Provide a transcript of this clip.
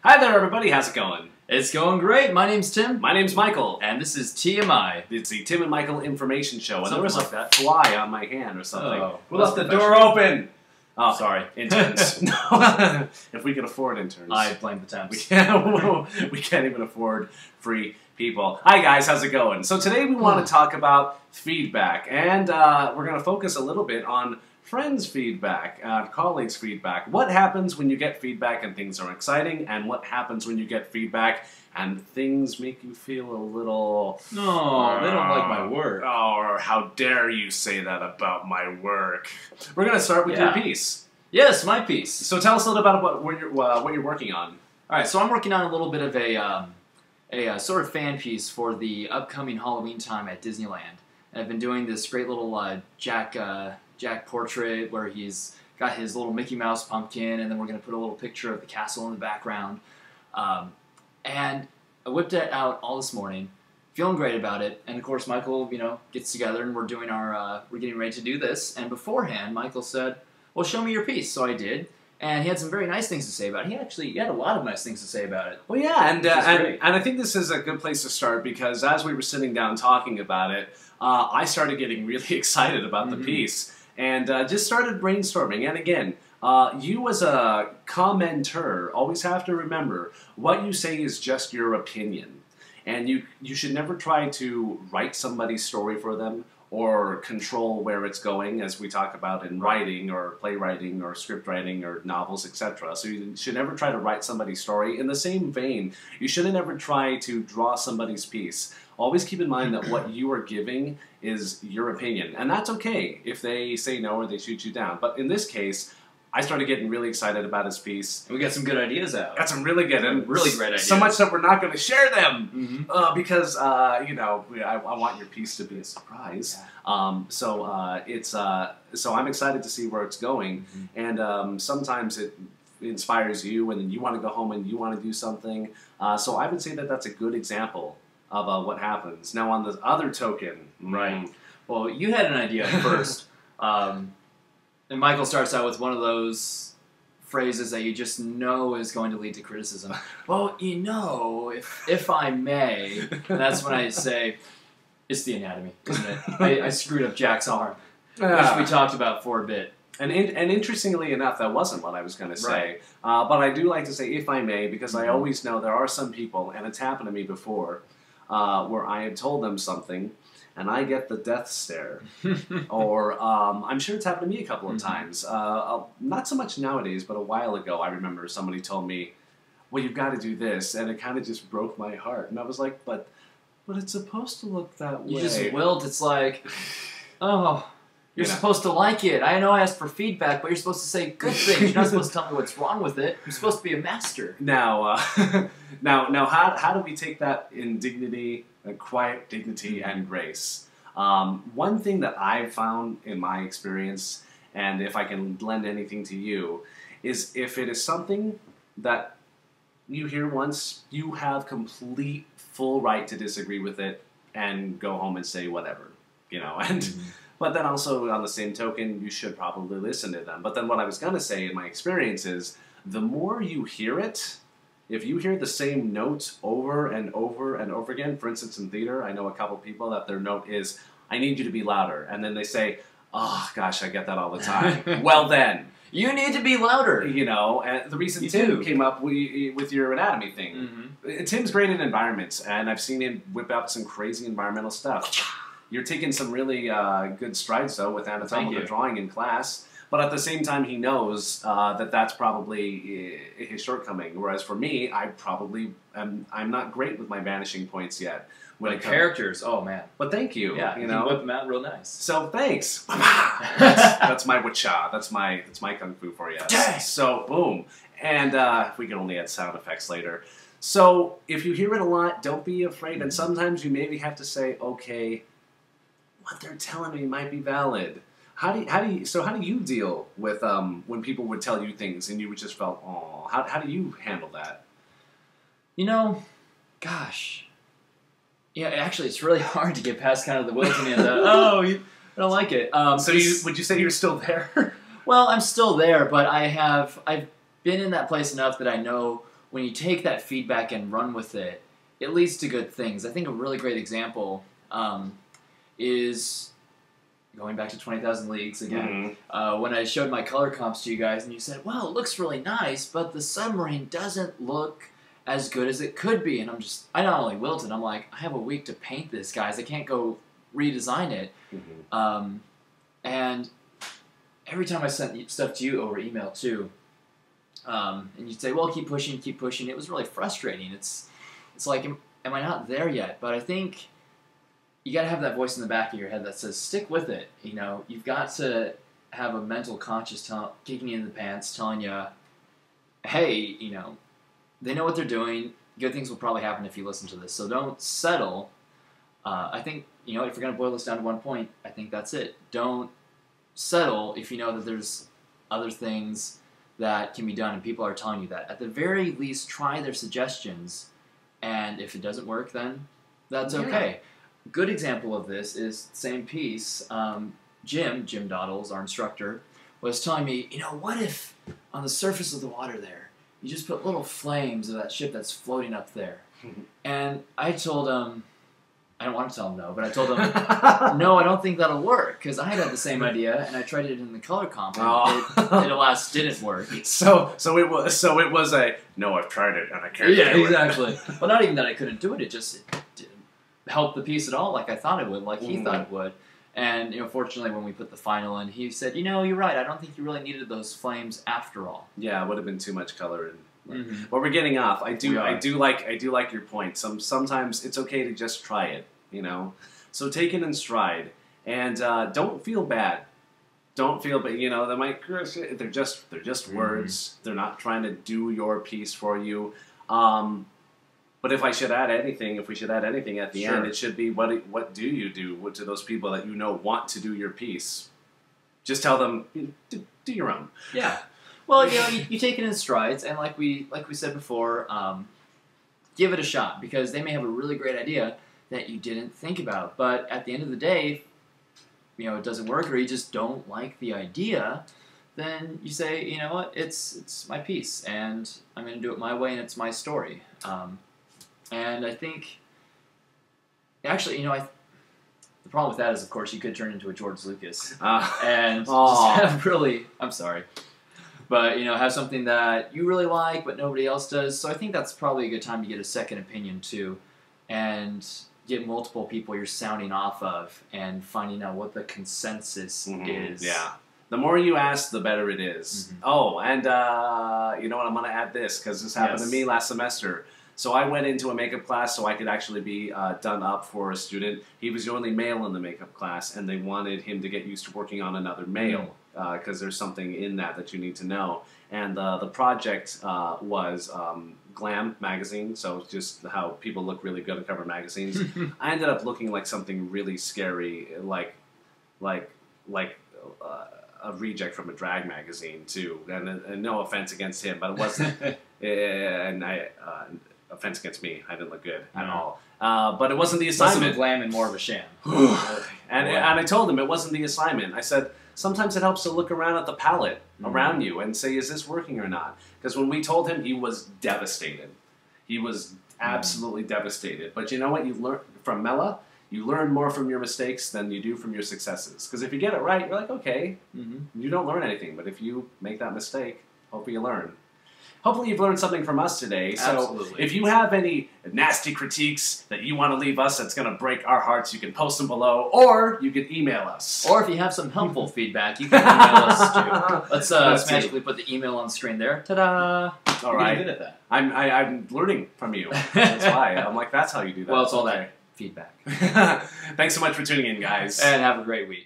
Hi there, everybody. How's it going? It's going great. My name's Tim. My name's Michael. And this is TMI. It's the Tim and Michael Information Show. And Something there was like a that. fly on my hand or something. Oh, we left the door open. Oh, Sorry. interns. No. If we could afford interns. I blame the temps. We can't even afford free people. Hi, guys. How's it going? So today we want to talk about feedback. And we're going to focus a little bit on friends' feedback, colleagues' feedback. What happens when you get feedback and things are exciting, and what happens when you get feedback and things make you feel a little... No, they don't like my work. Oh, how dare you say that about my work. We're going to start with your piece. Yes, my piece. So tell us a little bit about what you're working on. All right, so I'm working on a little bit of a sort of fan piece for the upcoming Halloween time at Disneyland. And I've been doing this great little Jack portrait where he's got his little Mickey Mouse pumpkin, and then we're going to put a little picture of the castle in the background. And I whipped it out all this morning, feeling great about it. And of course, Michael, gets together and we're getting ready to do this. And beforehand, Michael said, "Well, show me your piece." So I did, and he had some very nice things to say about it. He had a lot of nice things to say about it. Well, yeah, and I think this is a good place to start because as we were sitting down talking about it, I started getting really excited about the piece. And just started brainstorming. And again, you as a commenter always have to remember what you say is just your opinion. And you should never try to write somebody's story for them or control where it's going, as we talk about in writing or playwriting or script writing or novels, etc. So you should never try to write somebody's story. In the same vein, you shouldn't ever try to draw somebody's piece. Always keep in mind that what you are giving is your opinion. And that's okay if they say no or they shoot you down. But in this case, I started getting really excited about his piece. And we got some good ideas out. Got some really good and really great ideas. So much that we're not going to share them because, I want your piece to be a surprise. Yeah. So I'm excited to see where it's going. And sometimes it inspires you and then you want to go home and you want to do something. So I would say that that's a good example of what happens. Now, on the other token, right? Well, you had an idea first, and Michael starts out with one of those phrases that you just know is going to lead to criticism. Well, if I may, and that's when I say, it's the anatomy, isn't it? I screwed up Jack's arm, which we talked about for a bit. And interestingly enough, that wasn't what I was going to say. Right. But I do like to say, if I may, because I always know there are some people, and it's happened to me before, where I had told them something, and I get the death stare. Or I'm sure it's happened to me a couple of times. Not so much nowadays, but a while ago, I remember somebody told me, "Well, you've got to do this," and it kind of just broke my heart. And I was like, but it's supposed to look that way. You just wilt. It's like, oh... You're supposed to like it. I know I asked for feedback, but you're supposed to say good things. You're not supposed to tell me what's wrong with it. You're supposed to be a master. Now, how do we take that in dignity, quiet dignity, and grace? One thing that I've found in my experience, and if I can lend anything to you, is if it is something that you hear once, you have complete, full right to disagree with it and go home and say whatever, and... But then also, on the same token, you should probably listen to them. But then what I was going to say in my experience is, the more you hear it, if you hear the same notes over and over and over again, for instance, in theater, I know a couple people that their note is, "I need you to be louder." And then they say, "Oh, gosh, I get that all the time." Well then. You need to be louder. And the reason Tim came up with your anatomy thing. Tim's great in environments, and I've seen him whip out some crazy environmental stuff. You're taking some really good strides, though, with anatomical drawing in class. But at the same time, he knows that that's probably his shortcoming. Whereas for me, I'm not great with my vanishing points yet. When characters, oh man. But thank you. Yeah, you whip them out real nice. So thanks. That's my wacha. That's my kung fu for you. So boom. And we can only add sound effects later. So if you hear it a lot, don't be afraid. And sometimes you maybe have to say, okay, what they're telling me might be valid. How do you deal with when people would tell you things and you would just felt, oh, how do you handle that? Gosh. Yeah, actually, it's really hard to get past kind of the wilting and I don't like it. So would you say you're still there? Well, I'm still there, but I've been in that place enough that I know when you take that feedback and run with it, it leads to good things. I think a really great example is going back to 20,000 Leagues again. When I showed my color comps to you guys, and you said, "Well, it looks really nice, but the submarine doesn't look as good as it could be." And I not only wilted, I'm like, I have a week to paint this, guys. I can't go redesign it. And every time I sent stuff to you over email too, and you'd say, "Well, keep pushing, keep pushing." It was really frustrating. It's like, am I not there yet? But I think you got to have that voice in the back of your head that says, "Stick with it." You know, you've got to have a mental conscious kicking you in the pants, telling you, "Hey, you know, they know what they're doing. Good things will probably happen if you listen to this. So don't settle." I think, you know, if you're going to boil this down to one point, I think that's it. Don't settle if you know that there's other things that can be done and people are telling you that. At the very least, try their suggestions, and if it doesn't work, then that's okay. Good example of this is the same piece. Jim Doddles, our instructor, was telling me, you know, what if on the surface of the water there, you just put little flames of that ship that's floating up there? And I told him, I don't want to tell him no, but I told him, no, I don't think that'll work, because I had the same idea, and I tried it in the color comp, and it alas didn't work. So it was a, "No, I've tried it, and I can't do it." Yeah, exactly. Well, not even that I couldn't do it, it just didn't help the piece at all like I thought it would, like he thought it would. And, you know, fortunately, when we put the final in, he said, "You know, you're right, I don't think you really needed those flames after all." Yeah, it would have been too much color. But we're getting off. I do like your point. Sometimes it's okay to just try it, you know. So take it in stride, and don't feel bad. Don't feel bad. You know, they're just words. They're not trying to do your piece for you. But if we should add anything at the end, it should be, what do you do to those people that you know want to do your piece? Just tell them, do your own. Yeah. Well, you know, you take it in strides, and like we said before, give it a shot, because they may have a really great idea that you didn't think about. But at the end of the day, you know, it doesn't work, or you just don't like the idea, then you say, you know what, it's my piece, and I'm going to do it my way, and it's my story. And I think, actually, you know, the problem with that is, of course, you could turn into a George Lucas and just have really, I'm sorry, but, you know, have something that you really like but nobody else does. So I think that's probably a good time to get a second opinion too, and get multiple people you're sounding off of and finding out what the consensus is. Yeah. The more you ask, the better it is. Oh, and you know what? I'm going to add this, because this happened to me last semester. So I went into a makeup class so I could actually be done up for a student. He was the only male in the makeup class, and they wanted him to get used to working on another male, because there's something in that you need to know. And the project was Glam magazine, so just how people look really good on cover magazines. I ended up looking like something really scary, like a reject from a drag magazine too. And no offense against him, but it wasn't. Offense against me. I didn't look good at all. But it wasn't the assignment. Less of a glam and more of a sham. And I told him it wasn't the assignment. I said, sometimes it helps to look around at the palette around you and say, is this working or not? Because when we told him, he was devastated. He was absolutely devastated. But you know what? You learn from Mela, you learn more from your mistakes than you do from your successes. Because if you get it right, you're like, okay, you don't learn anything. But if you make that mistake, hopefully you learn. Hopefully you've learned something from us today. So if you have any nasty critiques that you want to leave us that's going to break our hearts, you can post them below, or you can email us. Or if you have some helpful feedback, you can email us too. Let's magically put the email on the screen there. Ta-da! All right. You're good at that. I'm learning from you. That's why. I'm like, that's how you do that. Well, it's all that feedback. Thanks so much for tuning in, guys. And have a great week.